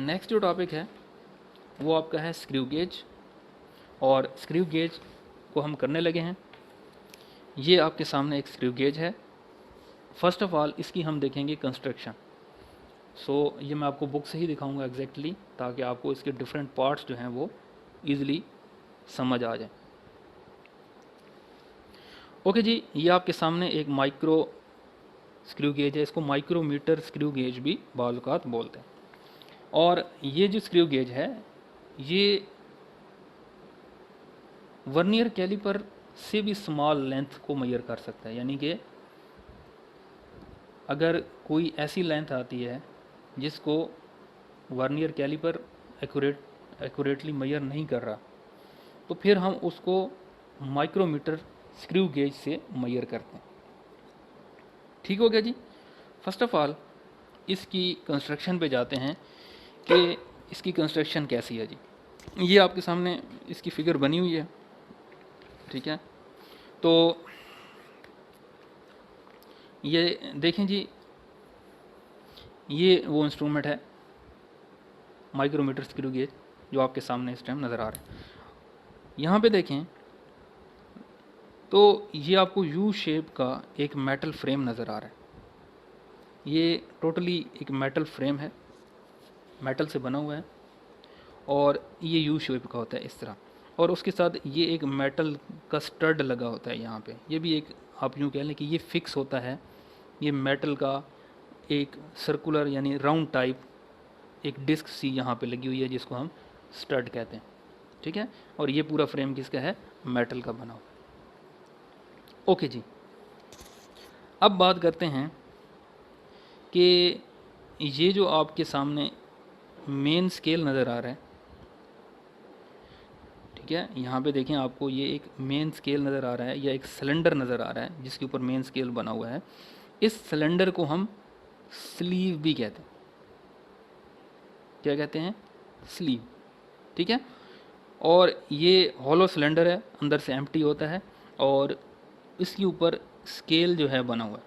Next जो topic है वो आपका है स्क्रू गेज, और स्क्रू गेज को हम करने लगे हैं। ये आपके सामने एक स्क्रू गेज है। फर्स्ट ऑफ ऑल इसकी हम देखेंगे कंस्ट्रक्शन। ये मैं आपको बुक से ही दिखाऊंगा एग्जैक्टली, ताकि आपको इसके डिफरेंट पार्ट्स जो हैं वो ईज़िली समझ आ जाए। ओके जी, ये आपके सामने एक माइक्रो स्क्रू गेज है। इसको माइक्रोमीटर स्क्रू गेज भी बाज़ औक़ात बोलते हैं। और ये जो स्क्रू गेज है ये वर्नियर कैलिपर से भी स्मॉल लेंथ को मेजर कर सकता है। यानी कि अगर कोई ऐसी लेंथ आती है जिसको वर्नियर कैलिपर एक्यूरेटली मेजर नहीं कर रहा, तो फिर हम उसको माइक्रोमीटर स्क्रू गेज से मेजर करते हैं। ठीक हो गया जी। फर्स्ट ऑफ ऑल इसकी कंस्ट्रक्शन पे जाते हैं कि इसकी कंस्ट्रक्शन कैसी है जी। ये आपके सामने इसकी फिगर बनी हुई है, ठीक है। तो ये देखें जी, ये वो इंस्ट्रूमेंट है माइक्रोमीटर स्क्रू गेज जो आपके सामने इस टाइम नज़र आ रहा है। यहाँ पे देखें तो ये आपको यू शेप का एक मेटल फ्रेम नज़र आ रहा है। ये टोटली एक मेटल फ्रेम है, मेटल से बना हुआ है, और ये यू शेप का होता है इस तरह। और उसके साथ ये एक मेटल का स्टड लगा होता है यहाँ पे। ये भी एक आप यूँ कह लें कि ये फिक्स होता है। ये मेटल का एक सर्कुलर यानी राउंड टाइप एक डिस्क सी यहाँ पे लगी हुई है जिसको हम स्टड कहते हैं, ठीक है। और ये पूरा फ्रेम किसका है? मेटल का बना हुआ। ओके जी, अब बात करते हैं कि ये जो आपके सामने मेन स्केल नज़र आ रहा है, ठीक है। यहाँ पे देखें आपको ये एक मेन स्केल नज़र आ रहा है या एक सिलेंडर नज़र आ रहा है जिसके ऊपर मेन स्केल बना हुआ है। इस सिलेंडर को हम स्लीव भी कहते हैं। क्या कहते हैं? स्लीव, ठीक है। और ये हॉलो सिलेंडर है, अंदर से एम्प्टी होता है, और इसके ऊपर स्केल जो है बना हुआ है।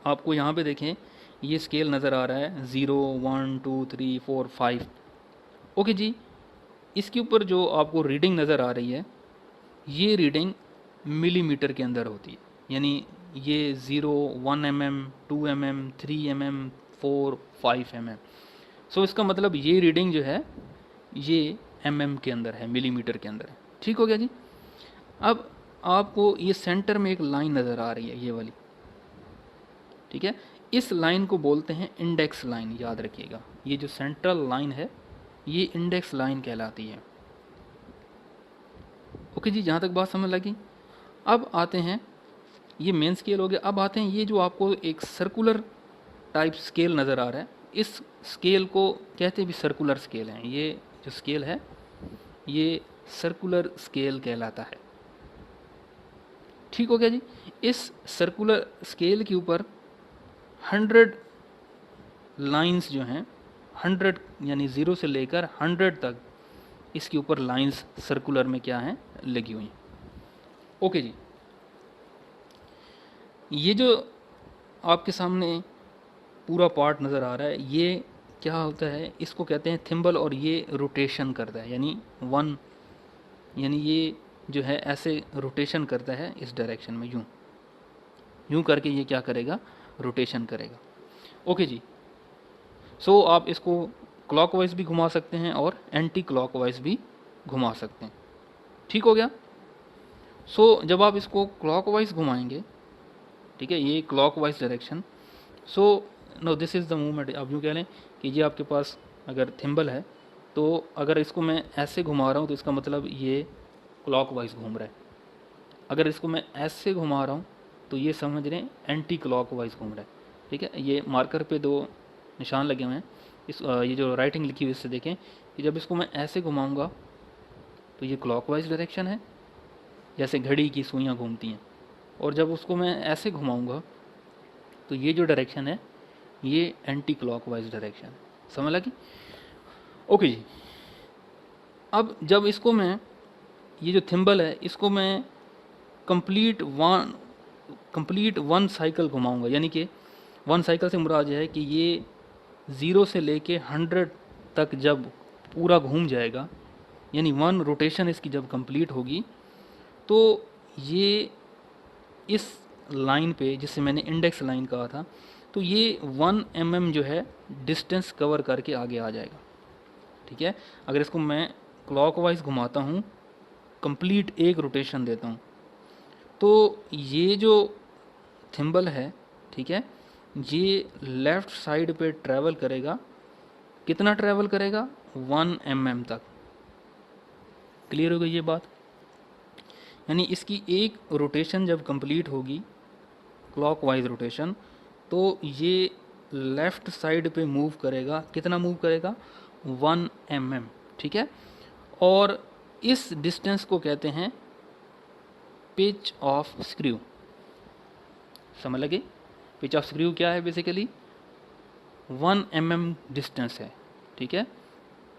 आपको यहाँ पे देखें ये स्केल नज़र आ रहा है 0 1 2 3 4 5। ओके जी, इसके ऊपर जो आपको रीडिंग नज़र आ रही है ये रीडिंग मिलीमीटर के अंदर होती है। यानी ये 0 1 mm 2 mm 3 mm 4 5 mm। सो इसका मतलब ये रीडिंग जो है ये mm के अंदर है, मिलीमीटर के अंदर है। ठीक हो गया जी। अब आपको ये सेंटर में एक लाइन नज़र आ रही है, ये वाली, ठीक है। इस लाइन को बोलते हैं इंडेक्स लाइन, याद रखिएगा। ये जो सेंट्रल लाइन है ये इंडेक्स लाइन कहलाती है। ओके जी, जहाँ तक बात समझ लगी। अब आते हैं, ये मेन स्केल हो गया। अब आते हैं ये जो आपको एक सर्कुलर टाइप स्केल नज़र आ रहा है, इस स्केल को कहते भी सर्कुलर स्केल हैं। ये जो स्केल है ये सर्कुलर स्केल कहलाता है। ठीक हो गया जी। इस सर्कुलर स्केल के ऊपर 100 लाइंस जो हैं, 100 यानी 0 से लेकर 100 तक इसके ऊपर लाइंस सर्कुलर में क्या हैं, लगी हुई हैं। ओके जी, ये जो आपके सामने पूरा पार्ट नज़र आ रहा है ये क्या होता है, इसको कहते हैं थिम्बल, और ये रोटेशन करता है। यानी ये जो है ऐसे रोटेशन करता है इस डायरेक्शन में, यूं करके ये क्या करेगा, रोटेशन करेगा। ओके जी। आप इसको क्लॉकवाइज भी घुमा सकते हैं और एंटी क्लॉकवाइज भी घुमा सकते हैं। ठीक हो गया। जब आप इसको क्लॉकवाइज घुमाएंगे, ठीक है, ये clockwise direction. No this is the movement. आप यूँ कह लें कि ये आपके पास अगर थिम्बल है तो अगर इसको मैं ऐसे घुमा रहा हूँ तो इसका मतलब ये क्लॉकवाइज घूम रहा है। अगर इसको मैं ऐसे घुमा रहा हूँ तो ये समझ रहे हैं एंटी क्लॉकवाइज घूम रहा है। ठीक है, ये मार्कर पे 2 निशान लगे हुए हैं। ये जो राइटिंग लिखी हुई इससे देखें कि जब इसको मैं ऐसे घुमाऊँगा तो ये क्लॉकवाइज डायरेक्शन है, जैसे घड़ी की सुइयाँ घूमती हैं। और जब उसको मैं ऐसे घुमाऊँगा तो ये जो डायरेक्शन है ये एंटी क्लॉकवाइज डायरेक्शन है। समझ लगी? ओके जी। अब जब इसको मैं, ये जो थिम्बल है इसको मैं कंप्लीट वन साइकिल घुमाऊंगा, यानी कि 1 साइकिल से मुराद है कि ये 0 से लेके 100 तक जब पूरा घूम जाएगा, यानी 1 रोटेशन इसकी जब कंप्लीट होगी, तो ये इस लाइन पे, जिसे मैंने इंडेक्स लाइन कहा था, तो ये 1 mm जो है डिस्टेंस कवर करके आगे आ जाएगा। ठीक है, अगर इसको मैं क्लॉकवाइज घुमाता हूँ, कंप्लीट एक रोटेशन देता हूँ, तो ये जो थिम्बल है, ठीक है, ये लेफ़्ट साइड पे ट्रैवल करेगा। कितना ट्रैवल करेगा? 1 mm तक। क्लियर हो गई ये बात? यानी इसकी एक रोटेशन जब कंप्लीट होगी, क्लॉकवाइज रोटेशन, तो ये लेफ़्ट साइड पे मूव करेगा। कितना मूव करेगा? 1 mm। ठीक है, और इस डिस्टेंस को कहते हैं पिच ऑफ स्क्रू। समझ लगे? पिच ऑफ स्क्रू क्या है? बेसिकली 1 mm डिस्टेंस है। ठीक है,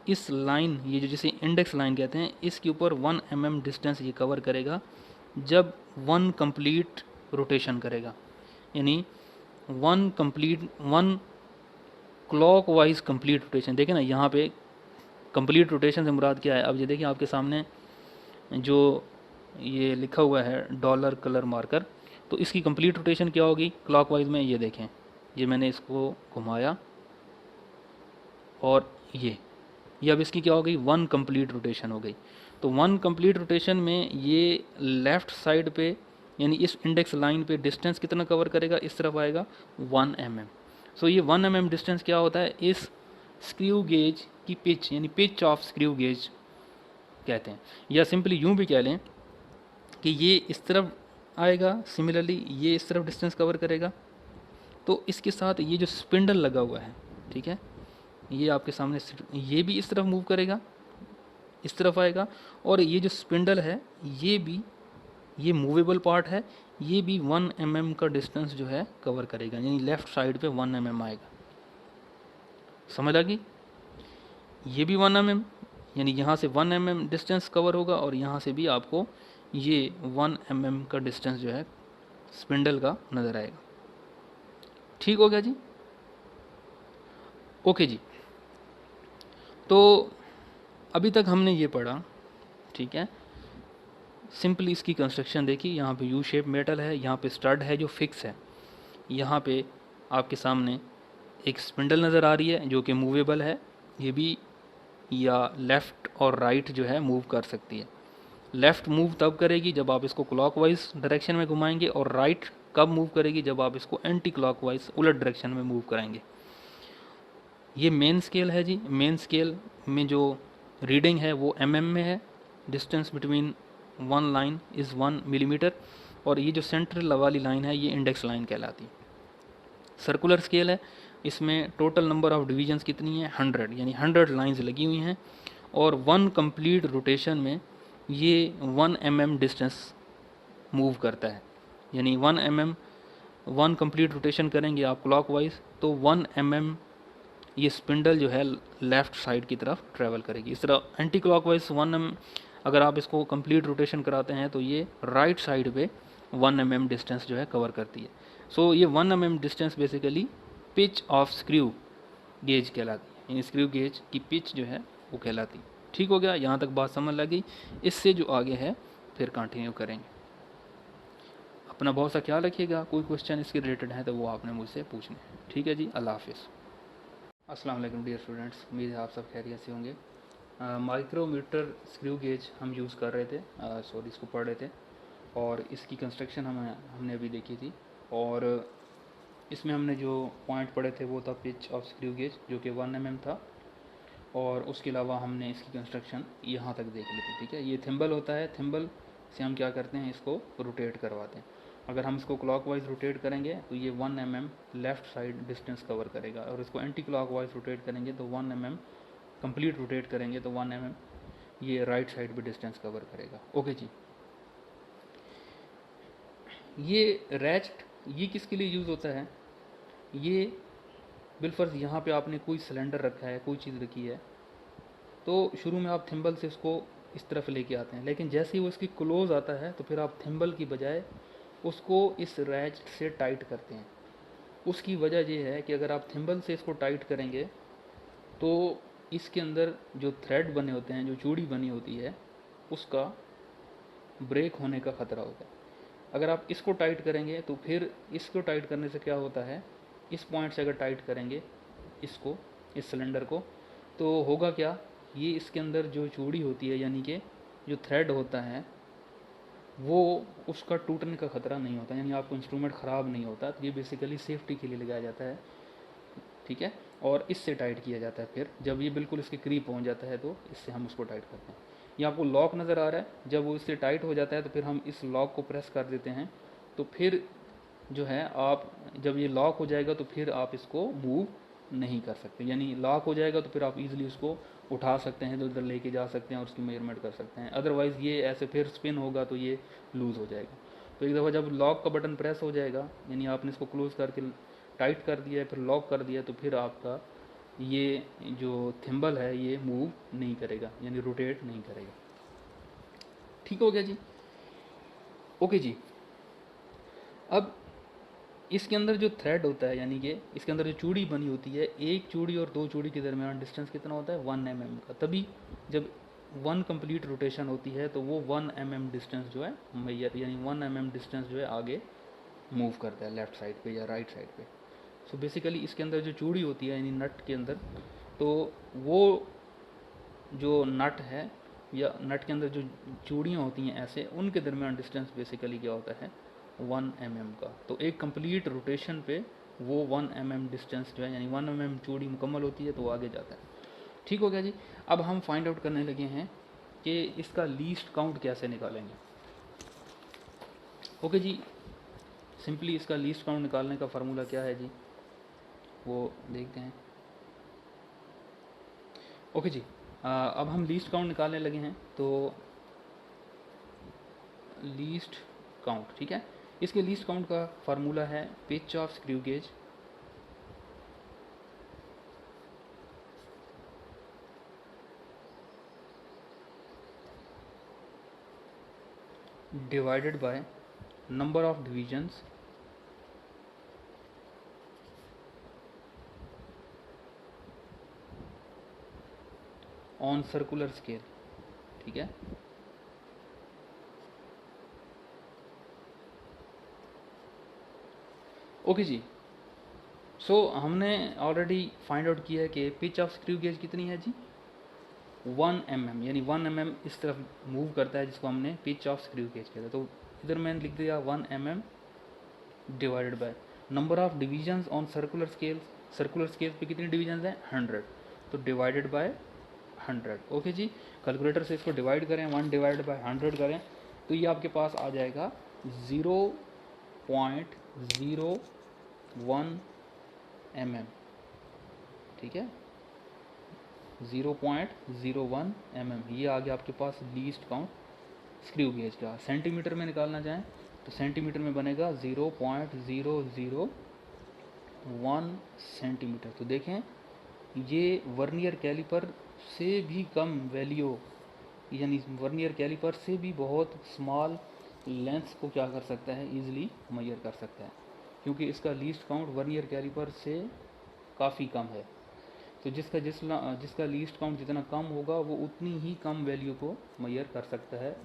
इस लाइन, ये जो जिसे इंडेक्स लाइन कहते हैं, इसके ऊपर 1 mm डिस्टेंस ये कवर करेगा जब 1 कंप्लीट रोटेशन करेगा। यानी 1 क्लॉकवाइज कंप्लीट रोटेशन। देखें ना, यहाँ पे कंप्लीट रोटेशन से मुराद क्या है? अब ये देखिए आपके सामने जो ये लिखा हुआ है डॉलर कलर मार्कर, तो इसकी कंप्लीट रोटेशन क्या होगी क्लॉकवाइज में? ये देखें, ये मैंने इसको घुमाया और ये अब इसकी क्या हो गई? 1 कंप्लीट रोटेशन हो गई। तो 1 कंप्लीट रोटेशन में ये लेफ़्ट साइड पे, यानी इस इंडेक्स लाइन पे डिस्टेंस कितना कवर करेगा? इस तरफ आएगा 1 mm। सो ये 1 mm डिस्टेंस क्या होता है? इस स्क्रू गेज की पिच, यानी पिच ऑफ स्क्रू गेज कहते हैं। या सिंपली यूँ भी कह लें कि ये इस तरफ आएगा, सिमिलरली ये इस तरफ डिस्टेंस कवर करेगा। तो इसके साथ ये जो स्पिंडल लगा हुआ है, ठीक है, ये आपके सामने, ये भी इस तरफ मूव करेगा, इस तरफ आएगा, और ये जो स्पिंडल है ये भी, ये मूवेबल पार्ट है, ये भी 1 mm का डिस्टेंस जो है कवर करेगा, यानी लेफ़्ट साइड पे 1 mm आएगा। समझ आ गई? ये भी 1 mm, यानी यहाँ से 1 mm डिस्टेंस कवर होगा, और यहाँ से भी आपको ये 1 mm का डिस्टेंस जो है स्पिंडल का नज़र आएगा। ठीक हो गया जी? ओके जी, तो अभी तक हमने ये पढ़ा, ठीक है, सिंपली इसकी कंस्ट्रक्शन देखी। यहाँ पे यू शेप मेटल है, यहाँ पे स्टड है जो फिक्स है, यहाँ पे आपके सामने एक स्पिंडल नज़र आ रही है जो कि मूवेबल है, ये भी या लेफ़्ट और राइट जो है मूव कर सकती है। लेफ़्ट मूव तब करेगी जब आप इसको क्लॉकवाइज डायरेक्शन में घुमाएंगे, और राइट कब मूव करेगी? जब आप इसको एंटी क्लॉकवाइज उलट डायरेक्शन में मूव कराएंगे। ये मेन स्केल है जी। मेन स्केल में जो रीडिंग है वो mm में है। Distance between 1 line is 1 millimetre, और ये जो सेंट्रल वाली लाइन है ये इंडेक्स लाइन कहलाती है। सर्कुलर स्केल है, इसमें टोटल नंबर ऑफ डिवीजन्स कितनी है? 100, यानी 100 लाइंस लगी हुई हैं, और 1 कंप्लीट रोटेशन में ये 1 mm डिस्टेंस मूव करता है। यानी 1 mm 1 कंप्लीट रोटेशन करेंगे आप क्लॉकवाइज, तो 1 mm ये स्पिंडल जो है लेफ़्ट साइड की तरफ ट्रैवल करेगी। इस तरह एंटी क्लॉकवाइज 1 mm अगर आप इसको कंप्लीट रोटेशन कराते हैं तो ये राइट साइड पे 1 mm डिस्टेंस जो है कवर करती है। सो ये 1 mm distance basically pitch of screw gauge कहलाती है, यानी स्क्रू गेज की पिच जो है वो कहलाती है। ठीक हो गया? यहाँ तक बात समझ लगी। इससे जो आगे है फिर कंटिन्यू करेंगे। अपना बहुत सा ख्याल रखिएगा। कोई क्वेश्चन इसके रिलेटेड है तो वो आपने मुझसे पूछने। ठीक है जी, अल्लाह हाफिज़। अस्सलाम वालेकुम डियर स्टूडेंट्स, उम्मीद है आप सब खैरियत से होंगे। माइक्रोमीटर स्क्रू गेज हम यूज़ कर रहे थे, सॉरी इसको पढ़ रहे थे, और इसकी कंस्ट्रक्शन हमने अभी देखी थी, और इसमें हमने जो पॉइंट पढ़े थे वो था पिच ऑफ स्क्रू गेज जो कि 1 mm था, और उसके अलावा हमने इसकी कंस्ट्रक्शन यहाँ तक देख ली थी। ठीक है, ये थिम्बल होता है, थिम्बल से हम क्या करते हैं, इसको रोटेट करवाते हैं। अगर हम इसको क्लॉकवाइज रोटेट करेंगे तो ये 1 mm left side distance cover करेगा, और इसको एंटी क्लॉकवाइज रोटेट करेंगे तो 1 mm कंप्लीट रोटेट करेंगे तो 1 mm ये राइट साइड भी डिस्टेंस कवर करेगा। ओके जी, ये रैचेट ये किसके लिए यूज़ होता है? ये बिलफर्ज यहाँ पे आपने कोई सिलेंडर रखा है, कोई चीज़ रखी है, तो शुरू में आप थिम्बल से इसको इस तरफ लेके आते हैं, लेकिन जैसे ही वो इसकी क्लोज आता है तो फिर आप थिम्बल की बजाय उसको इस रैचेट से टाइट करते हैं। उसकी वजह ये है कि अगर आप थिम्बल से इसको टाइट करेंगे तो इसके अंदर जो थ्रेड बने होते हैं, जो चूड़ी बनी होती है, उसका ब्रेक होने का खतरा होता है। अगर आप इसको टाइट करेंगे तो फिर इसको टाइट करने से क्या होता है, इस पॉइंट से अगर टाइट करेंगे इसको, इस सिलेंडर को, तो होगा क्या, ये इसके अंदर जो चूड़ी होती है यानी कि जो थ्रेड होता है वो उसका टूटने का खतरा नहीं होता, यानी आपको इंस्ट्रूमेंट ख़राब नहीं होता। तो ये बेसिकली सेफ्टी के लिए लगाया जाता है, ठीक है। और इससे टाइट किया जाता है, फिर जब ये बिल्कुल इसके करीब पहुंच जाता है तो इससे हम उसको टाइट करते हैं। ये आपको लॉक नज़र आ रहा है, जब वो इससे टाइट हो जाता है तो फिर हम इस लॉक को प्रेस कर देते हैं, तो फिर जो है आप, जब ये लॉक हो जाएगा तो फिर आप इसको मूव नहीं कर सकते, यानी लॉक हो जाएगा तो फिर आप इजीली उसको उठा सकते हैं, इधर उधर लेके जा सकते हैं और उसकी मेजरमेंट कर सकते हैं। अदरवाइज़ ये ऐसे फिर स्पिन होगा तो ये लूज़ हो जाएगा। तो एक दफ़ा जब लॉक का बटन प्रेस हो जाएगा, यानी आपने इसको क्लोज करके टाइट कर दिया है, फिर लॉक कर दिया, तो फिर आपका ये जो थिम्बल है ये मूव नहीं करेगा, यानी रोटेट नहीं करेगा। ठीक हो गया जी। ओके जी। अब इसके अंदर जो थ्रेड होता है, यानी कि इसके अंदर जो चूड़ी बनी होती है, एक चूड़ी और दो चूड़ी के दरमियान डिस्टेंस कितना होता है, 1 mm का। तभी जब 1 कंप्लीट रोटेशन होती है तो वो 1 mm डिस्टेंस जो है मैयर, यानी 1 mm डिस्टेंस जो है आगे मूव करता है लेफ़्ट साइड पे या राइट साइड पे। सो बेसिकली इसके अंदर जो चूड़ी होती है यानी नट के अंदर, तो वो जो नट है या नट के अंदर जो चूड़ियाँ होती हैं ऐसे, उनके दरमियान डिस्टेंस बेसिकली क्या होता है, 1 mm का। तो एक कंप्लीट रोटेशन पे वो 1 mm डिस्टेंस जो है, यानी 1 mm चूड़ी मुकम्मल होती है तो वो आगे जाता है। ठीक हो गया जी। अब हम फाइंड आउट करने लगे हैं कि इसका लीस्ट काउंट कैसे निकालेंगे। ओके जी, सिंपली इसका लीस्ट काउंट निकालने का फार्मूला क्या है जी, वो देखते हैं। ओके जी, अब हम लीस्ट काउंट निकालने लगे हैं। तो लीस्ट काउंट, ठीक है, इसके लीस्ट काउंट का फार्मूला है pitch of screw gauge divided by number of divisions on circular scale. ठीक है, ओके जी। सो हमने ऑलरेडी फाइंड आउट किया है कि पिच ऑफ स्क्रू गेज कितनी है जी, 1 mm, यानी 1 mm इस तरफ मूव करता है, जिसको हमने पिच ऑफ स्क्रू गेज कहते हैं। तो इधर मैंने लिख दिया 1 mm divided by number of divisions on circular scale. Circular scale पे कितनी डिविजन्स हैं, 100, तो डिवाइडेड बाय 100। ओके जी, कैलकुलेटर से इसको डिवाइड करें, 1 डिवाइड बाय 100 करें तो ये आपके पास आ जाएगा 0.01 mm। ठीक है, 0.01 mm, ये आ गया आपके पास लीस्ट काउंट स्क्रू गेज का। सेंटीमीटर में निकालना चाहें तो सेंटीमीटर में बनेगा 0.001 सेंटीमीटर। तो देखें ये वर्नियर कैलिपर से भी कम वैल्यू, यानी वर्नियर कैलिपर से भी बहुत स्मॉल लेंथ को क्या कर सकता है, ईजिली मेजर कर सकता है, क्योंकि इसका लीस्ट काउंट वर्नियर कैलिपर से काफ़ी कम है। तो जिसका लीस्ट काउंट जितना कम होगा वो उतनी ही कम वैल्यू को मेजर कर सकता है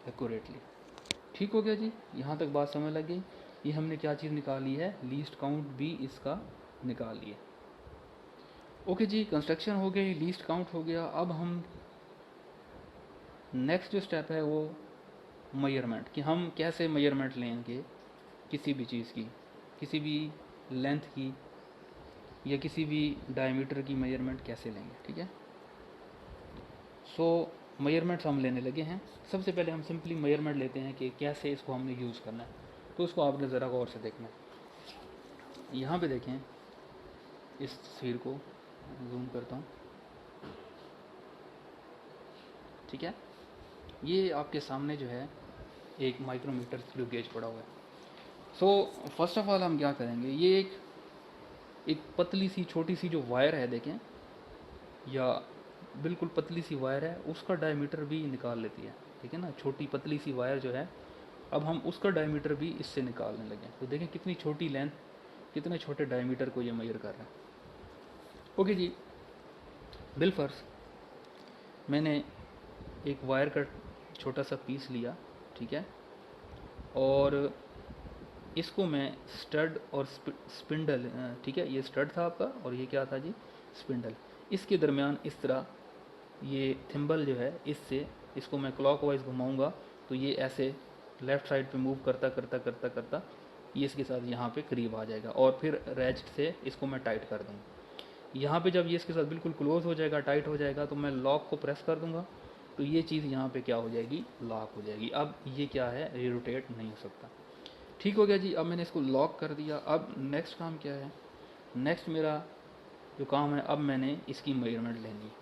एक्यूरेटली। ठीक हो गया जी, यहाँ तक बात समझ लग गई। ये हमने क्या चीज़ निकाली है, लीस्ट काउंट भी इसका निकाल लिए। ओके जी, कंस्ट्रक्शन हो गई, लीस्ट काउंट हो गया। अब हम नेक्स्ट जो स्टेप है वो मेजरमेंट, कि हम कैसे मेजरमेंट लेंगे किसी भी चीज़ की, किसी भी लेंथ की या किसी भी डायमीटर की मेजरमेंट कैसे लेंगे। ठीक है, सो मेजरमेंट्स हम लेने लगे हैं। सबसे पहले हम सिंपली मेजरमेंट लेते हैं कि कैसे इसको हमने यूज़ करना है। तो उसको आपने ज़रा गौर से देखना है। यहाँ पे देखें, इस तस्वीर को जूम करता हूँ, ठीक है, ये आपके सामने जो है एक माइक्रोमीटर स्क्रू गेज पड़ा हुआ है। सो फर्स्ट ऑफ ऑल हम क्या करेंगे, ये एक पतली सी छोटी सी जो वायर है देखें, या बिल्कुल पतली सी वायर है, उसका डायमीटर भी निकाल लेती है। ठीक है ना, छोटी पतली सी वायर जो है, अब हम उसका डायमीटर भी इससे निकालने लगे। तो देखें कितनी छोटी लेंथ, कितने छोटे डायमीटर को ये मेजर कर रहा है। ओके जी, बिलफर्स मैंने एक वायर का छोटा सा पीस लिया, ठीक है, और इसको मैं स्टड और स्पिंडल, ठीक है, ये स्टड था आपका और ये क्या था जी, स्पिंडल, इसके दरमियान इस तरह ये थिम्बल जो है, इससे इसको मैं क्लॉकवाइज घुमाऊंगा तो ये ऐसे लेफ़्ट साइड पे मूव करता करता करता करता ये इसके साथ यहाँ पे करीब आ जाएगा, और फिर रेस्ट से इसको मैं टाइट कर दूँगा। यहाँ पे जब ये इसके साथ बिल्कुल क्लोज हो जाएगा, टाइट हो जाएगा, तो मैं लॉक को प्रेस कर दूँगा, तो ये चीज़ यहाँ पे क्या हो जाएगी, लॉक हो जाएगी। अब ये क्या है, रोटेट नहीं हो सकता। ठीक हो गया जी। अब मैंने इसको लॉक कर दिया। अब नेक्स्ट काम क्या है, नेक्स्ट मेरा जो काम है, अब मैंने इसकी मेजरमेंट लेनी है।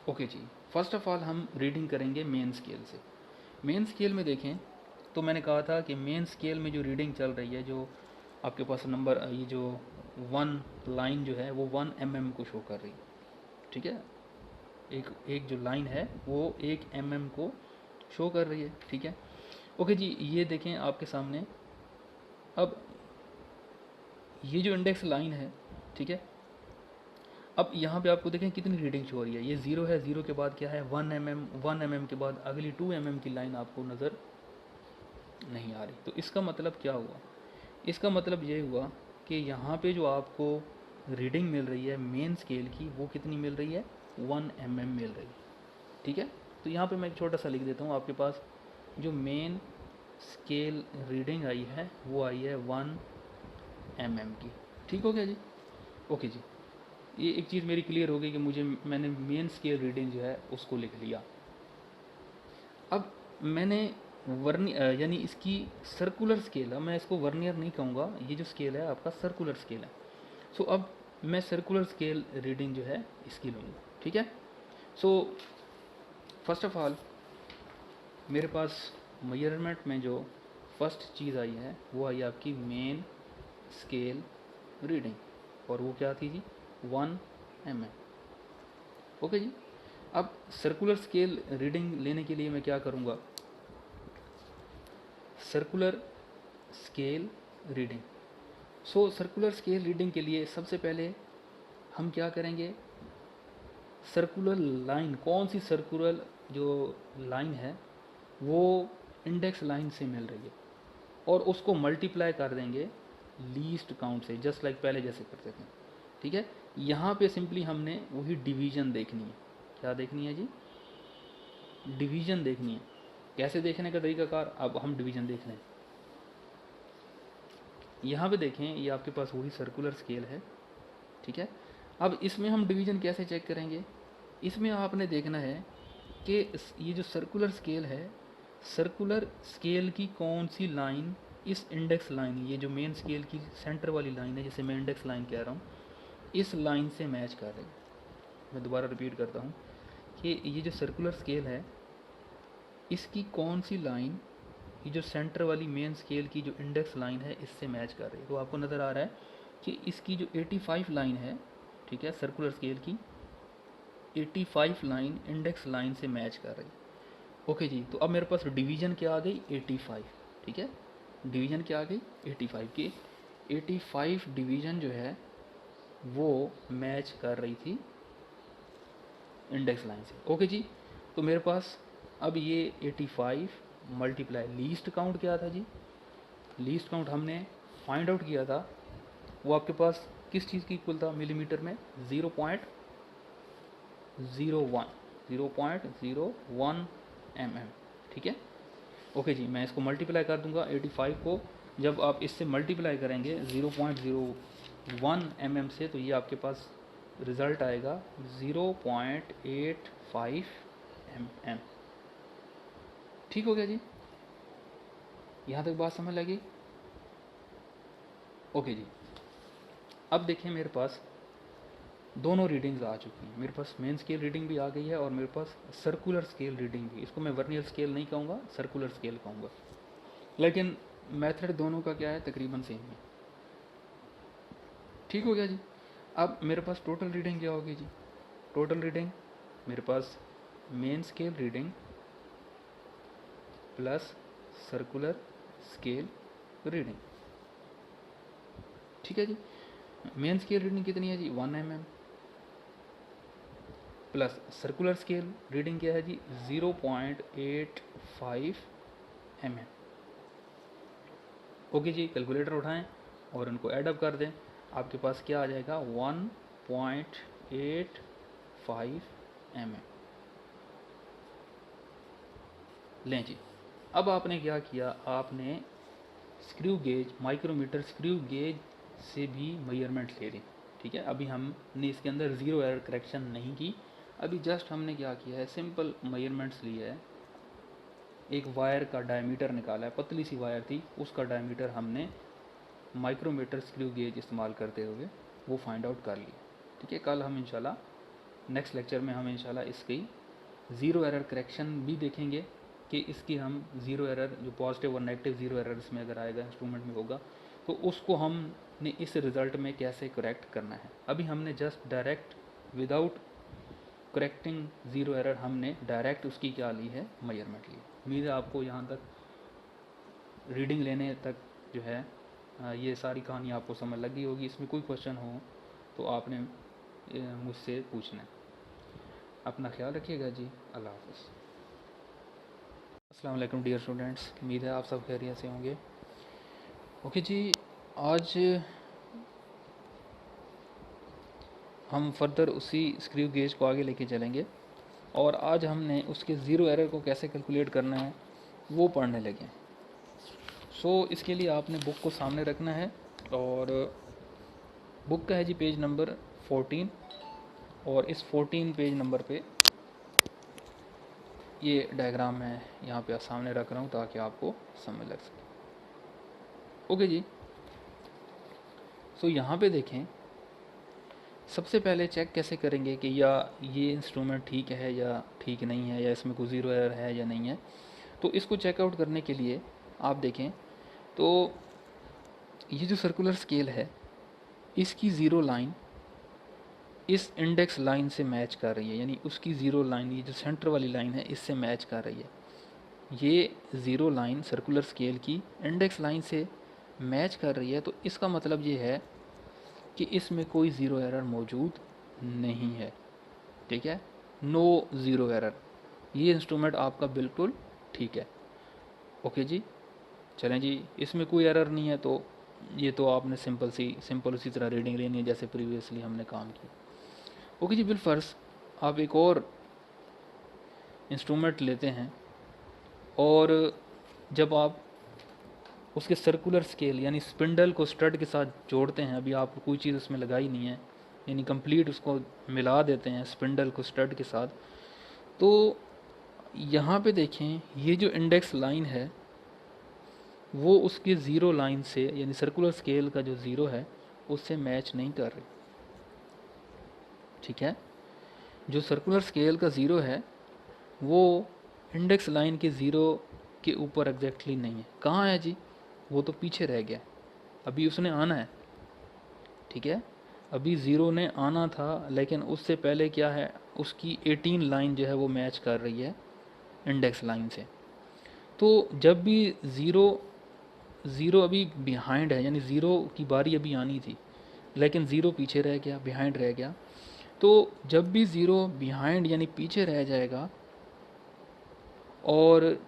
ओके जी, फर्स्ट ऑफ ऑल हम रीडिंग करेंगे मेन स्केल से। मेन स्केल में देखें तो मैंने कहा था कि मेन स्केल में जो रीडिंग चल रही है, जो आपके पास नंबर, ये जो 1 लाइन जो है वो 1 mm को शो कर रही है, ठीक है, एक एक जो लाइन है वो 1 mm को शो कर रही है, ठीक है। ओके जी, ये देखें आपके सामने। अब ये जो इंडेक्स लाइन है, ठीक है, अब यहाँ पे आपको देखें कितनी रीडिंग शो हो रही है, ये 0 है, 0 के बाद क्या है 1 mm, 1 mm के बाद अगली 2 mm की लाइन आपको नज़र नहीं आ रही। तो इसका मतलब क्या हुआ, इसका मतलब ये हुआ कि यहाँ पे जो आपको रीडिंग मिल रही है मेन स्केल की, वो कितनी मिल रही है, 1 mm मिल रही है, ठीक है। तो यहाँ पे मैं एक छोटा सा लिख देता हूँ, आपके पास जो मेन स्केल रीडिंग आई है वो आई है 1 mm की। ठीक हो गया जी। ओके जी, ये एक चीज़ मेरी क्लियर हो गई कि मैंने मेन स्केल रीडिंग जो है उसको लिख लिया। अब मैंने यानी इसकी सर्कुलर स्केल, अब मैं इसको वर्नियर नहीं कहूँगा, ये जो स्केल है आपका सर्कुलर स्केल है। सो अब मैं सर्कुलर स्केल रीडिंग जो है इसकी लूँगा, ठीक है। सो फर्स्ट ऑफ ऑल मेरे पास मेजरमेंट में जो फर्स्ट चीज़ आई है वो आई आपकी मेन स्केल रीडिंग, और वो क्या थी जी, 1 mm। ओके जी। अब सर्कुलर स्केल रीडिंग लेने के लिए मैं क्या करूँगा, सर्कुलर स्केल रीडिंग। सो सर्कुलर स्केल रीडिंग के लिए सबसे पहले हम क्या करेंगे, सर्कुलर लाइन, कौन सी सर्कुलर जो लाइन है वो इंडेक्स लाइन से मिल रही है, और उसको मल्टीप्लाई कर देंगे लीस्ट काउंट से, जस्ट लाइक पहले जैसे करते थे, ठीक है। यहाँ पे सिंपली हमने वही डिवीज़न देखनी है। क्या देखनी है जी, डिवीज़न देखनी है। कैसे देखने का तरीकाकार, अब हम डिवीज़न देख रहे हैं। यहाँ पे देखें, ये आपके पास वही सर्कुलर स्केल है, ठीक है। अब इसमें हम डिवीज़न कैसे चेक करेंगे, इसमें आपने देखना है कि ये जो सर्कुलर स्केल है, सर्कुलर स्केल की कौन सी लाइन इस इंडेक्स लाइन, ये जो मेन स्केल की सेंटर वाली लाइन है जिसे मैं इंडेक्स लाइन कह रहा हूँ, इस लाइन से मैच कर रही है। मैं दोबारा रिपीट करता हूँ कि ये जो सर्कुलर स्केल है इसकी कौन सी लाइन, ये जो सेंटर वाली मेन स्केल की जो इंडेक्स लाइन है इससे मैच कर रही है। तो आपको नज़र आ रहा है कि इसकी जो 85 लाइन है, ठीक है, सर्कुलर स्केल की 85 लाइन इंडेक्स लाइन से मैच कर रही है। ओके जी, तो अब मेरे पास डिवीज़न क्या आ गई, 85, ठीक है, डिवीज़न क्या आ गई 85 की, 85 डिवीज़न जो है वो मैच कर रही थी इंडेक्स लाइन से। ओके जी, तो मेरे पास अब ये 85 मल्टीप्लाई लीस्ट काउंट क्या था जी, लीस्ट काउंट हमने फाइंड आउट किया था, वो आपके पास किस चीज़ की इक्वल था मिलीमीटर में, 0.01 0.01 mm, ठीक है। ओके जी, मैं इसको मल्टीप्लाई कर दूंगा 85 को, जब आप इससे मल्टीप्लाई करेंगे 0.01 mm से, तो ये आपके पास रिज़ल्ट आएगा 0.85 mm। ठीक हो गया जी, यहाँ तक बात समझ लगी। ओके जी, अब देखें मेरे पास दोनों रीडिंग्स आ चुकी हैं, मेरे पास मेन स्केल रीडिंग भी आ गई है और मेरे पास सर्कुलर स्केल रीडिंग भी। इसको मैं वर्नियर स्केल नहीं कहूँगा, सर्कुलर स्केल कहूँगा, लेकिन मेथड दोनों का क्या है, तकरीबन सेम है। ठीक हो गया जी। अब मेरे पास टोटल रीडिंग क्या होगी जी, टोटल रीडिंग मेरे पास main scale reading plus circular scale reading. ठीक है जी, मेन स्केल रीडिंग कितनी है जी, 1 mm, plus circular scale reading क्या है जी 0.85 mm। ओके जी, कैलकुलेटर उठाएं और उनको ऐडअप कर दें, आपके पास क्या आ जाएगा 1.85 mm। लें जी, अब आपने क्या किया, आपने screw gauge micrometer screw gauge से भी मेजरमेंट ले ली। ठीक है, अभी हमने इसके अंदर ज़ीरो एरर करेक्शन नहीं की, अभी जस्ट हमने क्या किया है सिंपल मेजरमेंट्स लिया है। एक वायर का डायमीटर निकाला है, पतली सी वायर थी, उसका डायमीटर हमने माइक्रोमीटर स्क्रू गेज इस्तेमाल करते हुए वो फाइंड आउट कर लिया। ठीक है, कल हम इंशाल्लाह नेक्स्ट लेक्चर में हम इंशाल्लाह इसकी ज़ीरो एरर करेक्शन भी देखेंगे कि इसकी हम ज़ीरो एरर जो पॉजिटिव और नेगेटिव ज़ीरो एरर इसमें अगर आएगा इंस्ट्रूमेंट में होगा तो उसको हमने इस रिज़ल्ट में कैसे करेक्ट करना है। अभी हमने just direct without correcting zero error हमने डायरेक्ट उसकी क्या ली है मेजरमेंट ली। उम्मीद है आपको यहाँ तक रीडिंग लेने तक जो है ये सारी कहानी आपको समझ लगी होगी। इसमें कोई क्वेश्चन हो तो आपने मुझसे पूछना है। अपना ख्याल रखिएगा जी, अल्लाह हाफ़िज़। अस्सलाम वालेकुम डियर स्टूडेंट्स, उम्मीद है आप सब खैरियत से होंगे। ओके जी, आज हम फर्दर उसी स्क्रू गेज को आगे लेके चलेंगे और आज हमने उसके ज़ीरो एरर को कैसे कैलकुलेट करना है वो पढ़ने लगे। इसके लिए आपने बुक को सामने रखना है और बुक का है जी पेज नंबर 14 और इस 14 पेज नंबर पे ये डायग्राम मैं यहाँ पे सामने रख रहा हूँ ताकि आपको समझ लग सके। ओके जी, यहाँ पे देखें, सबसे पहले चेक कैसे करेंगे कि या ये इंस्ट्रूमेंट ठीक है या ठीक नहीं है, या इसमें कोई ज़ीरो एरर है या नहीं है। तो इसको चेकआउट करने के लिए आप देखें तो ये जो सर्कुलर स्केल है इसकी ज़ीरो लाइन इस इंडेक्स लाइन से मैच कर रही है, यानी उसकी ज़ीरो लाइन ये जो सेंटर वाली लाइन है इससे मैच कर रही है। ये ज़ीरो लाइन सर्कुलर स्केल की इंडेक्स लाइन से मैच कर रही है, तो इसका मतलब ये है कि इसमें कोई ज़ीरो एरर मौजूद नहीं है। ठीक है, नो ज़ीरो एरर, ये इंस्ट्रूमेंट आपका बिल्कुल ठीक है। ओके जी, चलें जी, इसमें कोई एरर नहीं है तो ये तो आपने सिंपल उसी तरह रीडिंग लेनी है जैसे प्रीवियसली हमने काम किया। ओके जी, बिलफर्ज आप एक और इंस्ट्रूमेंट लेते हैं और जब आप उसके सर्कुलर स्केल यानी स्पिंडल को स्टड के साथ जोड़ते हैं, अभी आप कोई चीज़ उसमें लगाई नहीं है, यानी कंप्लीट उसको मिला देते हैं स्पिंडल को स्टड के साथ, तो यहाँ पे देखें ये जो इंडेक्स लाइन है वो उसके ज़ीरो लाइन से यानी सर्कुलर स्केल का जो ज़ीरो है उससे मैच नहीं कर रही। ठीक है, जो सर्कुलर स्केल का ज़ीरो है वो इंडेक्स लाइन के ज़ीरो के ऊपर एग्जैक्टली नहीं है। कहाँ है जी, वो तो पीछे रह गया, अभी उसने आना है। ठीक है, अभी ज़ीरो ने आना था लेकिन उससे पहले क्या है, उसकी 18 लाइन जो है वो मैच कर रही है इंडेक्स लाइन से। तो जब भी ज़ीरो अभी बिहाइंड है, यानी ज़ीरो की बारी अभी आनी थी लेकिन ज़ीरो पीछे रह गया, बिहाइंड रह गया, तो जब भी ज़ीरो बिहाइंड यानी पीछे रह जाएगा और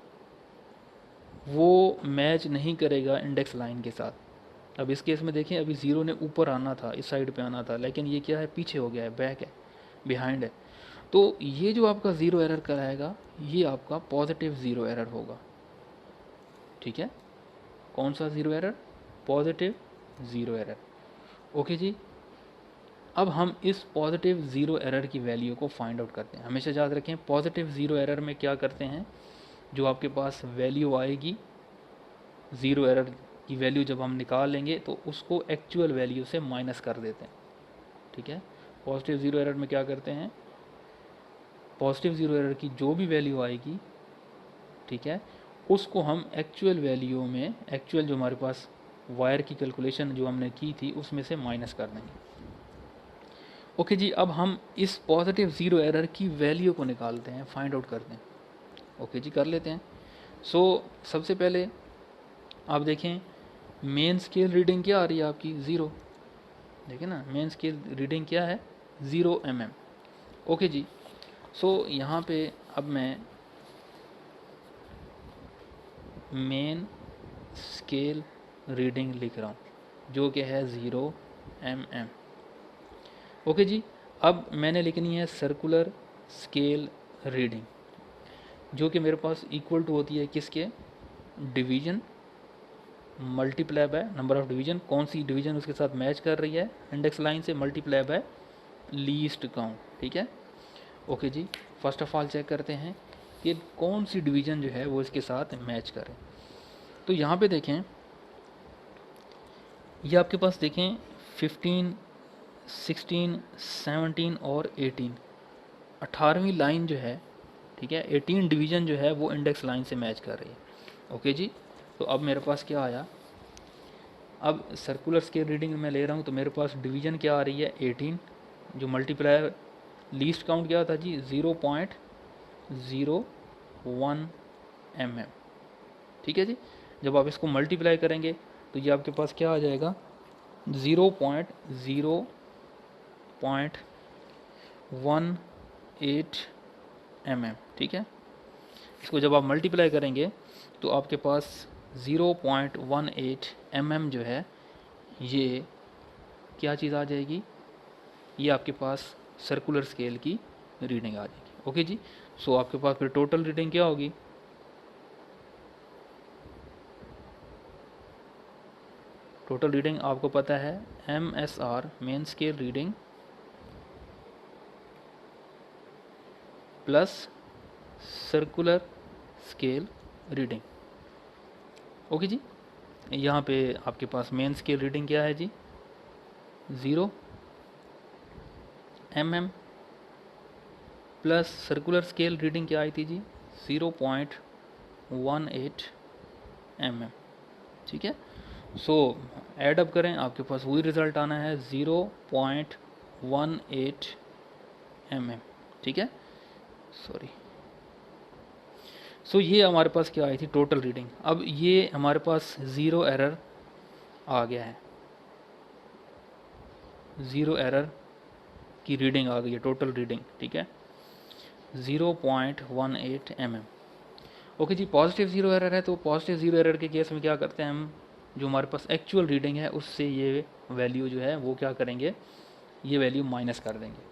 वो मैच नहीं करेगा इंडेक्स लाइन के साथ। अब इस केस में देखें, अभी ज़ीरो ने ऊपर आना था, इस साइड पे आना था, लेकिन ये क्या है, पीछे हो गया है, बैक है, बिहाइंड है। तो ये जो आपका ज़ीरो एरर कराएगा ये आपका पॉजिटिव ज़ीरो एरर होगा। ठीक है, कौन सा zero error, positive zero error. Okay जी, अब हम इस पॉजिटिव ज़ीरो एरर की वैल्यू को फाइंड आउट करते हैं। हमेशा याद रखें पॉजिटिव ज़ीरो एरर में क्या करते हैं, जो आपके पास वैल्यू आएगी ज़ीरो एरर की वैल्यू जब हम निकाल लेंगे तो उसको एक्चुअल वैल्यू से माइनस कर देते हैं। ठीक है, पॉजिटिव ज़ीरो एरर में क्या करते हैं, पॉजिटिव ज़ीरो एरर की जो भी वैल्यू आएगी, ठीक है, उसको हम एक्चुअल वैल्यू में, एक्चुअल जो हमारे पास वायर की कैलकुलेशन जो हमने की थी उसमें से माइनस कर देंगे। ओके जी, अब हम इस पॉजिटिव ज़ीरो एरर की वैल्यू को निकालते हैं, फाइंड आउट करते हैं। ओके जी, कर लेते हैं। सबसे पहले आप देखें मेन स्केल रीडिंग क्या आ रही है आपकी, ज़ीरो। देखें ना, मेन स्केल रीडिंग क्या है, 0 mm। ओके जी, सो यहाँ पे अब मैं मेन स्केल रीडिंग लिख रहा हूँ जो कि है 0 mm। ओके जी, अब मैंने लिखनी है सर्कुलर स्केल रीडिंग जो कि मेरे पास इक्वल टू होती है किसके, division multiply by number of division, कौन सी डिवीजन उसके साथ मैच कर रही है इंडेक्स लाइन से, मल्टीप्लाई बाय लीस्ट काउंट। ठीक है, ओके जी। फर्स्ट ऑफ ऑल चेक करते हैं कि कौन सी डिवीजन जो है वो इसके साथ मैच करे। तो यहाँ पे देखें, ये आपके पास देखें 15, 16, 17 और 18, 18वीं लाइन जो है, ठीक है, 18 डिवीजन जो है वो इंडेक्स लाइन से मैच कर रही है। ओके जी, तो अब मेरे पास क्या आया, अब सर्कुलर स्केल रीडिंग मैं ले रहा हूँ तो मेरे पास डिवीजन क्या आ रही है 18, जो मल्टीप्लाई लीस्ट काउंट क्या था जी 0.01 mm। ठीक है जी, जब आप इसको मल्टीप्लाई करेंगे तो ये आपके पास क्या आ जाएगा 0.018 mm। ठीक है, इसको जब आप मल्टीप्लाई करेंगे तो आपके पास 0.18 mm जो है ये क्या चीज़ आ जाएगी, ये आपके पास सर्कुलर स्केल की रीडिंग आ जाएगी। ओके जी, सो आपके पास फिर टोटल रीडिंग क्या होगी, टोटल रीडिंग आपको पता है MSR main scale reading plus circular scale reading. Okay जी, यहाँ पे आपके पास मेन स्केल रीडिंग क्या है जी 0 mm plus circular scale reading क्या आई थी जी 0.18 mm। ठीक है, सो ऐड अप करें आपके पास वही रिजल्ट आना है 0.18 mm। ठीक है, सॉरी, सो ये हमारे पास क्या आई थी टोटल रीडिंग। अब ये हमारे पास ज़ीरो एरर आ गया है, ज़ीरो एरर की रीडिंग आ गई है टोटल रीडिंग। ठीक है, 0.18 mm। ओके जी, पॉजिटिव ज़ीरो एरर है तो पॉजिटिव ज़ीरो एरर के केस में क्या करते हैं हम, जो हमारे पास एक्चुअल रीडिंग है उससे ये वैल्यू जो है वो क्या करेंगे, ये वैल्यू माइनस कर देंगे।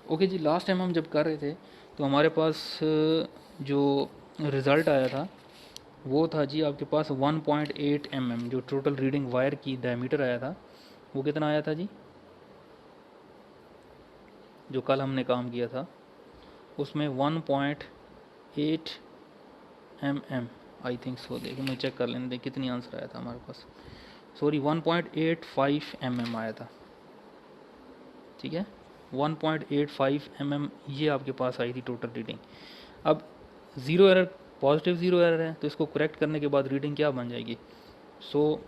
ओके जी, लास्ट टाइम हम जब कर रहे थे तो हमारे पास जो रिज़ल्ट आया था वो था जी आपके पास 1.8 mm, जो टोटल रीडिंग वायर की डायमीटर आया था वो कितना आया था जी, जो कल हमने काम किया था उसमें 1.8 mm आई थिंक सो, देखिए मैं चेक कर लेने दें कितनी आंसर आया था हमारे पास, सॉरी 1.85 mm आया था। ठीक है, 1.85 mm ये आपके पास आई थी टोटल रीडिंग। अब zero error, positive zero error है तो इसको करेक्ट करने के बाद रीडिंग क्या बन जाएगी, सो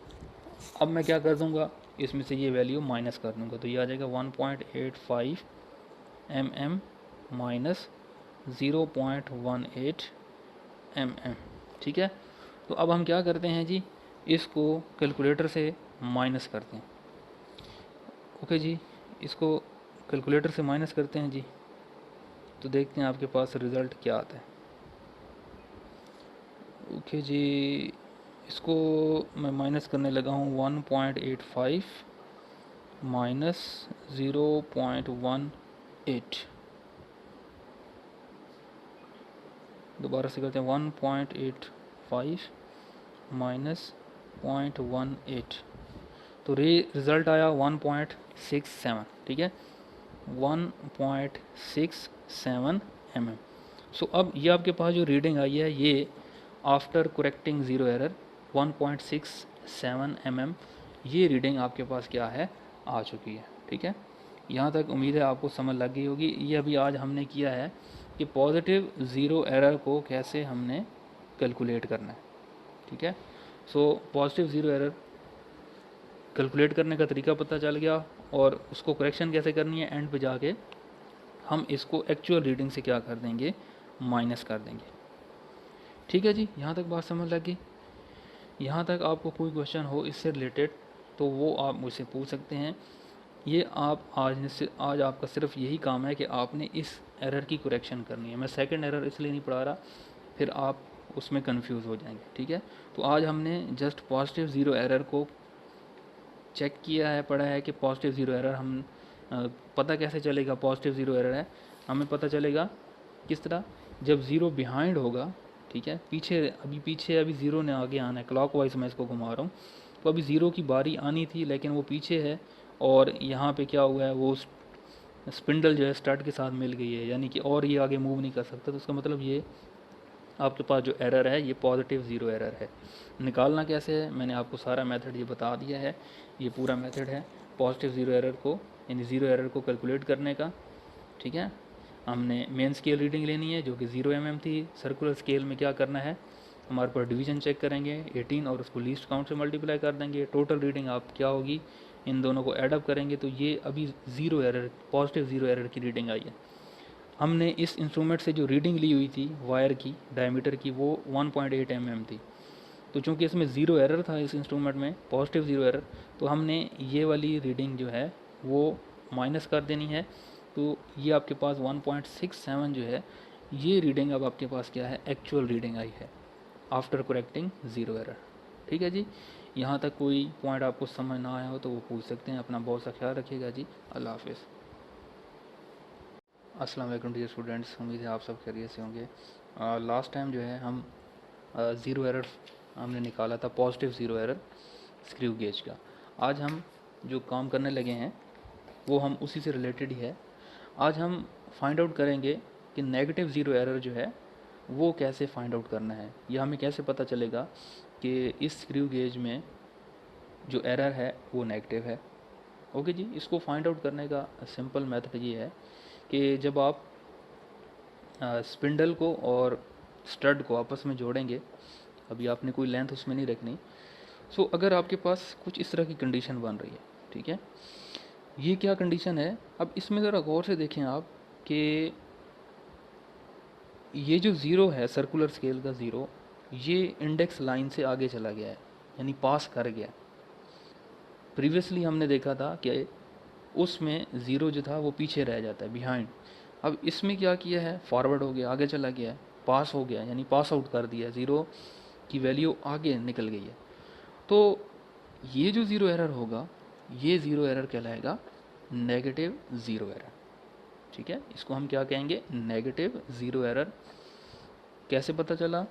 अब मैं क्या कर दूंगा, इसमें से ये वैल्यू माइनस कर दूंगा तो ये आ जाएगा 1.85 mm माइनस 0.18 mm। ठीक है, तो अब हम क्या करते हैं जी, इसको कैलकुलेटर से माइनस करते हैं। ओके जी, इसको कैलकुलेटर से माइनस करते हैं जी, तो देखते हैं आपके पास रिज़ल्ट क्या आता है। ओके जी, इसको मैं माइनस करने लगा हूँ 1.85 माइनस 0.18, दोबारा से करते हैं 1.85 माइनस 0.18, तो रिज़ल्ट आया 1.67। ठीक है, 1.67 mm। सो अब ये आपके पास जो रीडिंग आई है ये after correcting zero error 1.67 mm ये रीडिंग आपके पास क्या है आ चुकी है। ठीक है, यहाँ तक उम्मीद है आपको समझ लग गई होगी। ये अभी आज हमने किया है कि पॉजिटिव ज़ीरो एरर को कैसे हमने कैलकुलेट करना है। ठीक है, so positive zero error calculate करने का तरीका पता चल गया और उसको करेक्शन कैसे करनी है, एंड पे जाके हम इसको एक्चुअल रीडिंग से क्या कर देंगे, माइनस कर देंगे। ठीक है जी, यहाँ तक बात समझ लगी। यहाँ तक आपको कोई क्वेश्चन हो इससे रिलेटेड तो वो आप मुझसे पूछ सकते हैं। ये आप आज आपका सिर्फ यही काम है कि आपने इस एरर की करेक्शन करनी है। मैं सेकंड एरर इसलिए नहीं पढ़ा रहा, फिर आप उसमें कंफ्यूज हो जाएंगे, ठीक है। तो आज हमने जस्ट पॉजिटिव ज़ीरो एरर को चेक किया है, पढ़ा है कि पॉजिटिव ज़ीरो एरर हम पता कैसे चलेगा पॉजिटिव ज़ीरो एरर है। हमें पता चलेगा किस तरह, जब ज़ीरो बिहाइंड होगा, ठीक है, पीछे अभी ज़ीरो ने आगे आना है, क्लॉकवाइज मैं इसको घुमा रहा हूँ। तो अभी ज़ीरो की बारी आनी थी लेकिन वो पीछे है, और यहाँ पे क्या हुआ है, वो स्पिंडल जो है स्टार्ट के साथ मिल गई है, यानी कि और ये आगे मूव नहीं कर सकता। तो उसका मतलब ये आपके पास जो एरर है ये पॉजिटिव ज़ीरो एरर है। निकालना कैसे है, मैंने आपको सारा मेथड ये बता दिया है। ये पूरा मेथड है पॉजिटिव ज़ीरो एरर को, यानी ज़ीरो एरर को कैलकुलेट करने का, ठीक है। हमने मेन स्केल रीडिंग लेनी है जो कि 0 mm थी। सर्कुलर स्केल में क्या करना है, हमारे पास डिवीजन चेक करेंगे 18 और उसको लीस्ट काउंट से मल्टीप्लाई कर देंगे। टोटल रीडिंग आप क्या होगी, इन दोनों को एडअप करेंगे तो ये अभी zero error, positive zero error की रीडिंग आई है। हमने इस इंस्ट्रूमेंट से जो रीडिंग ली हुई थी वायर की डायमीटर की, वो 1.8 mm थी। तो चूंकि इसमें ज़ीरो एरर था इस इंस्ट्रूमेंट में, पॉजिटिव ज़ीरो एरर, तो हमने ये वाली रीडिंग जो है वो माइनस कर देनी है। तो ये आपके पास 1.67 जो है, ये रीडिंग अब आपके पास क्या है, एक्चुअल रीडिंग आई है आफ्टर करेक्टिंग ज़ीरो एरर। ठीक है जी, यहाँ तक कोई पॉइंट आपको समझ ना आया हो तो वो पूछ सकते हैं। अपना बहुत सा ख्याल रखिएगा जी, अल्लाह हाफिज़। अस्सलाम वालेकुम डियर स्टूडेंट्स, उम्मीद है आप सब खैरियत से होंगे। लास्ट टाइम जो है हम ज़ीरो एरर हमने निकाला था, positive zero error screw gauge का। आज हम जो काम करने लगे हैं वो हम उसी से रिलेटेड ही है। आज हम फाइंड आउट करेंगे कि नेगेटिव ज़ीरो एरर जो है वो कैसे फाइंड आउट करना है, या हमें कैसे पता चलेगा कि इस स्क्रू गेज में जो एरर है वो नेगेटिव है। ओके जी, इसको फाइंड आउट करने का सिंपल मेथड ये है कि जब आप स्पिंडल को और स्टड को आपस में जोड़ेंगे, अभी आपने कोई लेंथ उसमें नहीं रखनी। सो अगर आपके पास कुछ इस तरह की कंडीशन बन रही है, ठीक है, ये क्या कंडीशन है, अब इसमें ज़रा गौर से देखें आप कि ये जो ज़ीरो है सर्कुलर स्केल का ज़ीरो, ये इंडेक्स लाइन से आगे चला गया है, यानी पास कर गया। प्रीवियसली हमने देखा था कि उसमें ज़ीरो जो था वो पीछे रह जाता है, बिहाइंड। अब इसमें क्या किया है, फॉरवर्ड हो गया, आगे चला गया है, पास हो गया, यानी पास आउट कर दिया, ज़ीरो की वैल्यू आगे निकल गई है। तो ये जो ज़ीरो एरर होगा, ये ज़ीरो एरर कहलाएगा नेगेटिव ज़ीरो एरर। ठीक है, इसको हम क्या कहेंगे, नेगेटिव ज़ीरो एरर। कैसे पता चला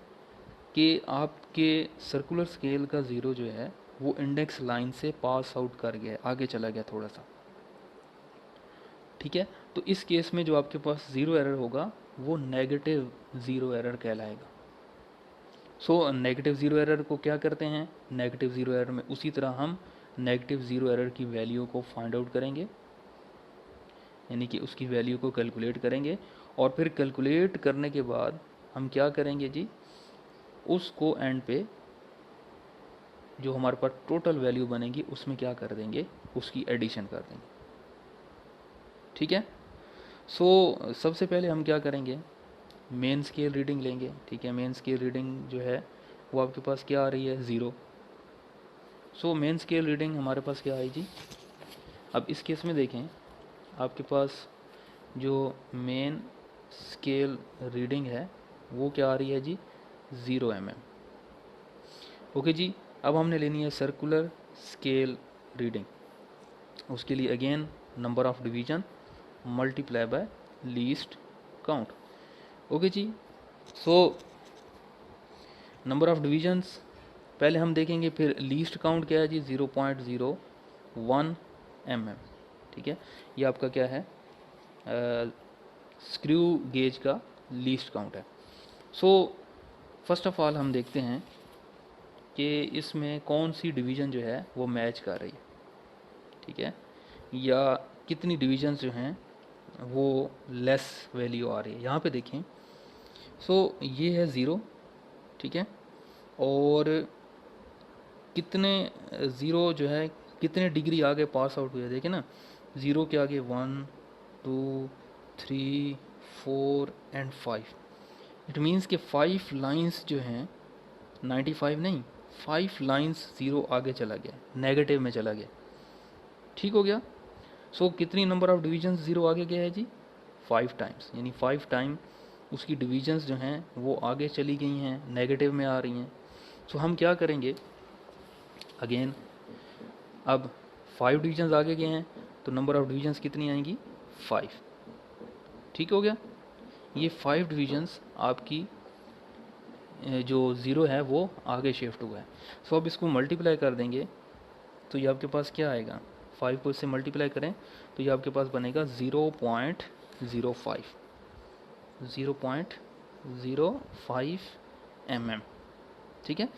कि आपके सर्कुलर स्केल का ज़ीरो जो है वो इंडेक्स लाइन से पास आउट कर गया, आगे चला गया थोड़ा सा। ठीक है, तो इस केस में जो आपके पास ज़ीरो एरर होगा वो नेगेटिव ज़ीरो एरर कहलाएगा। सो नेगेटिव ज़ीरो एरर को क्या करते हैं, नेगेटिव ज़ीरो एरर में उसी तरह हम नेगेटिव ज़ीरो एरर की वैल्यू को फाइंड आउट करेंगे, यानी कि उसकी वैल्यू को कैलकुलेट करेंगे, और फिर कैलकुलेट करने के बाद हम क्या करेंगे जी, उसको एंड पे जो हमारे पास टोटल वैल्यू बनेगी उसमें क्या कर देंगे, उसकी एडिशन कर देंगे। ठीक है, सो सबसे पहले हम क्या करेंगे, मेन स्केल रीडिंग लेंगे। ठीक है, मेन स्केल रीडिंग जो है वो आपके पास क्या आ रही है, zero. So main scale reading हमारे पास क्या आई जी, अब इस केस में देखें आपके पास जो मेन स्केल रीडिंग है वो क्या आ रही है जी, 0 mm। ओके जी, अब हमने लेनी है सर्कुलर स्केल रीडिंग। उसके लिए again number of division multiply by least count. Okay जी, सो नंबर ऑफ डिवीजन्स पहले हम देखेंगे, फिर लीस्ट काउंट क्या है जी, 0.01 mm। ठीक है, ये आपका क्या है, स्क्रू गेज का लीस्ट काउंट है। सो फर्स्ट ऑफ ऑल हम देखते हैं कि इसमें कौन सी डिवीज़न जो है वो मैच कर रही है। ठीक है, या कितनी डिवीजन्स जो हैं वो लेस वैल्यू आ रही है। यहाँ पे देखें, सो ये है ज़ीरो, ठीक है, और कितने ज़ीरो जो है कितने डिग्री आगे पास आउट हुए, देखें ना, ज़ीरो के आगे 1 2 3 4 एंड 5। इट मीन्स कि 5 लाइंस जो हैं, 95 नहीं, 5 लाइंस ज़ीरो आगे चला गया, नेगेटिव में चला गया। ठीक हो गया। सो कितनी नंबर ऑफ डिविजन्स ज़ीरो आगे गया है जी? 5 टाइम्स, यानी 5 टाइम उसकी डिविजन्स जो हैं वो आगे चली गई हैं, नेगेटिव में आ रही हैं। सो हम क्या करेंगे, अगेन अब 5 डिविजन्स आगे गए हैं तो नंबर ऑफ डिविजन्स कितनी आएंगी? 5। ठीक हो गया, ये 5 डिविजन्स आपकी जो ज़ीरो है वो आगे शिफ्ट हुआ है। सो अब इसको मल्टीप्लाई कर देंगे तो ये आपके पास क्या आएगा, 5 को इससे मल्टीप्लाई करें तो ये आपके पास बनेगा 0.05, 0.05 mm। ठीक है,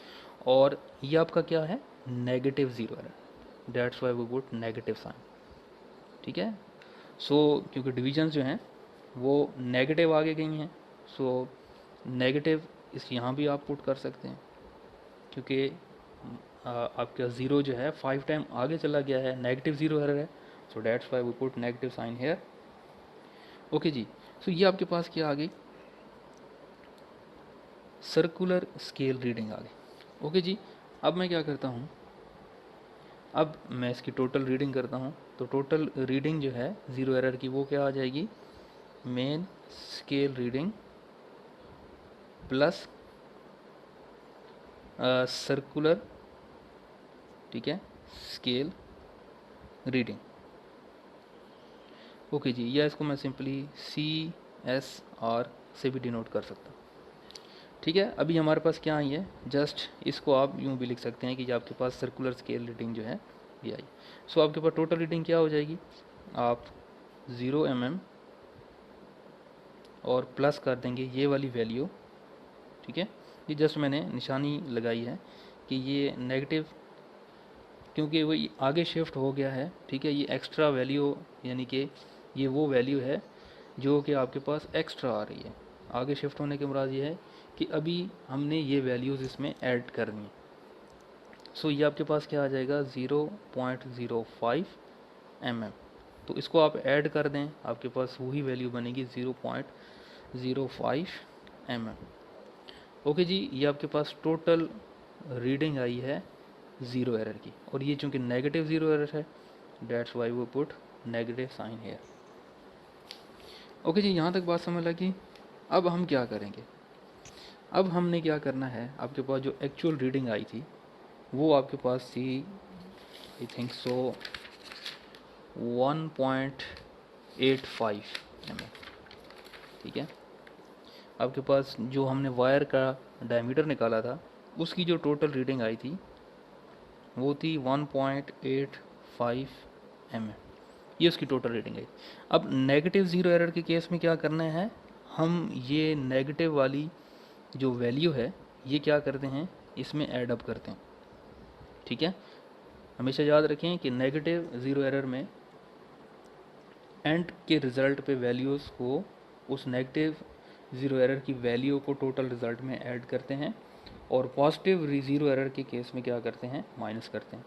और ये आपका क्या है, नेगेटिव ज़ीरो है, that's why we put negative sign. ठीक है, सो क्योंकि डिविजन्स जो हैं वो नेगेटिव आगे गई हैं, सो नेगेटिव इस यहाँ भी आप पुट कर सकते हैं, क्योंकि आपका ज़ीरो जो है 5 टाइम आगे चला गया है, नेगेटिव ज़ीरो एरर है, so that's why we put negative sign here. Okay जी, सो ये आपके पास क्या आ गई, सर्कुलर स्केल रीडिंग आ गई। ओके जी, अब मैं क्या करता हूँ, अब मैं इसकी टोटल रीडिंग करता हूँ, तो टोटल रीडिंग जो है ज़ीरो एरर की वो क्या आ जाएगी, main scale reading plus circular, ठीक है, स्केल रीडिंग। ओके जी, या इसको मैं सिंपली CSR से भी डिनोट कर सकता हूँ। ठीक है, अभी हमारे पास क्या आई है, जस्ट इसको आप यूँ भी लिख सकते हैं कि आपके पास सर्कुलर स्केल रीडिंग जो है ये आई। सो आपके पास टोटल रीडिंग क्या हो जाएगी, आप 0 mm और प्लस कर देंगे ये वाली वैल्यू। ठीक है, ये जस्ट मैंने निशानी लगाई है कि ये नेगेटिव, क्योंकि वो आगे शिफ्ट हो गया है। ठीक है, ये एक्स्ट्रा वैल्यू, यानी कि ये वो वैल्यू है जो कि आपके पास एक्स्ट्रा आ रही है। आगे शिफ्ट होने के मुराद ये है कि अभी हमने ये वैल्यूज़ इसमें ऐड करनी है। सो ये आपके पास क्या आ जाएगा, 0.05 mm। तो इसको आप ऐड कर दें, आपके पास वही वैल्यू बनेगी 0.05 mm। ओके जी, ये आपके पास टोटल रीडिंग आई है ज़ीरो एरर की, और ये चूंकि नेगेटिव ज़ीरो एरर है, डेट्स वाई वो put negative sign here. Okay जी, यहाँ तक बात समझ लगी। अब हम क्या करेंगे, अब हमने क्या करना है, आपके पास जो एक्चुअल रीडिंग आई थी वो आपके पास थी आई थिंक सो 1.85 mm। ठीक है, आपके पास जो हमने वायर का डायमीटर निकाला था उसकी जो टोटल रीडिंग आई थी वो थी 1.85 mm, ये उसकी टोटल रेटिंग है। अब नेगेटिव ज़ीरो एरर के केस में क्या करना है, हम ये नेगेटिव वाली जो वैल्यू है ये क्या करते हैं, इसमें ऐड अप करते हैं। ठीक है, हमेशा याद रखें कि नेगेटिव ज़ीरो एरर में एंड के रिज़ल्ट पे वैल्यूज़ को, उस नेगेटिव ज़ीरो एरर की वैल्यू को टोटल रिज़ल्ट में ऐड करते हैं, और पॉजिटिव ज़ीरो एरर के केस में क्या करते हैं, माइनस करते हैं।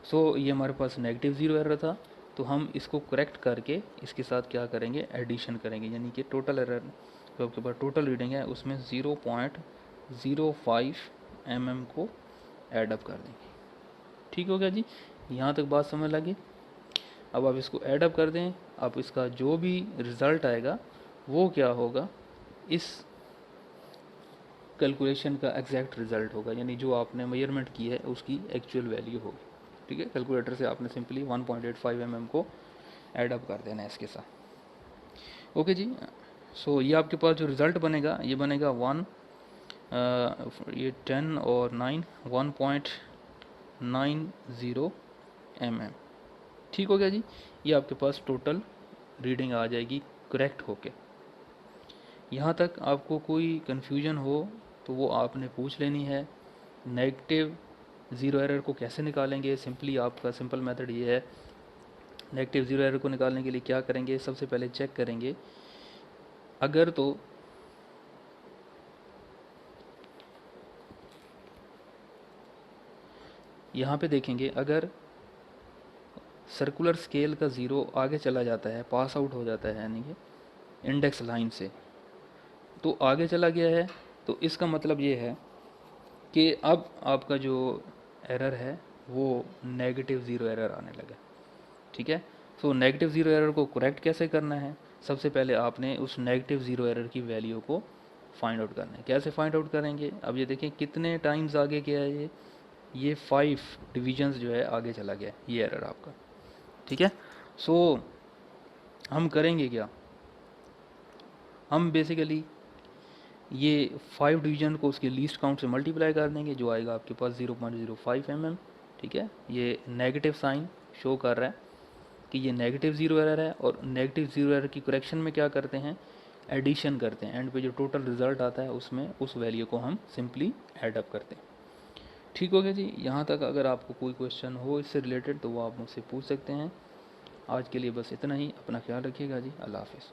सो ये हमारे पास नेगेटिव ज़ीरो एरर था, तो हम इसको करेक्ट करके इसके साथ क्या करेंगे, एडिशन करेंगे, यानी कि टोटल एरर जो आपके पास टोटल रीडिंग है उसमें 0.05 mm को ऐड अप कर देंगे। ठीक हो गया जी, यहाँ तक बात समझ लगी। अब आप इसको ऐड अप कर दें, आप इसका जो भी रिज़ल्ट आएगा वो क्या होगा, इस कैलकुलेशन का एग्जैक्ट रिजल्ट होगा, यानी जो आपने मेजरमेंट की है उसकी एक्चुअल वैल्यू होगी। ठीक है, कैलकुलेटर से आपने सिंपली 1.85 mm को ऐड अप कर देना है इसके साथ। ओके जी, सो ये आपके पास जो रिज़ल्ट बनेगा ये बनेगा ये 10 और 9 1.90 mm। ठीक हो गया जी, ये आपके पास टोटल रीडिंग आ जाएगी करेक्ट होके। यहाँ तक आपको कोई कन्फ्यूजन हो तो वो आपने पूछ लेनी है। नेगेटिव ज़ीरो एरर को कैसे निकालेंगे, सिंपली आपका सिंपल मेथड ये है, नेगेटिव ज़ीरो एरर को निकालने के लिए क्या करेंगे, सबसे पहले चेक करेंगे, अगर तो यहाँ पे देखेंगे, अगर सर्कुलर स्केल का ज़ीरो आगे चला जाता है, पास आउट हो जाता है, यानी कि इंडेक्स लाइन से तो आगे चला गया है, तो इसका मतलब ये है कि अब आपका जो एरर है वो नेगेटिव ज़ीरो एरर आने लगा। ठीक है, सो नेगेटिव ज़ीरो एरर को करेक्ट कैसे करना है, सबसे पहले आपने उस नेगेटिव ज़ीरो एरर की वैल्यू को फाइंड आउट करना है। कैसे फाइंड आउट करेंगे, अब ये देखें कितने टाइम्स आगे गया है ये 5 डिविजन्स जो है आगे चला गया ये एरर आपका, ठीक है। सो हम करेंगे क्या, हम बेसिकली ये 5 डिवीजन को उसके लीस्ट काउंट से मल्टीप्लाई कर देंगे, जो आएगा आपके पास 0.05 mm, ठीक है। ये नेगेटिव साइन शो कर रहा है कि ये नेगेटिव ज़ीरो एरर है, और नेगेटिव ज़ीरो एरर की करेक्शन में क्या करते हैं, एडिशन करते हैं, एंड पे जो टोटल रिजल्ट आता है उसमें उस वैल्यू को हम सिंपली ऐड अप करते हैं। ठीक हो गया जी। यहाँ तक अगर आपको कोई क्वेश्चन हो इससे रिलेटेड तो वो आप मुझसे पूछ सकते हैं। आज के लिए बस इतना ही, अपना ख्याल रखिएगा जी, अल्लाह हाफिज़।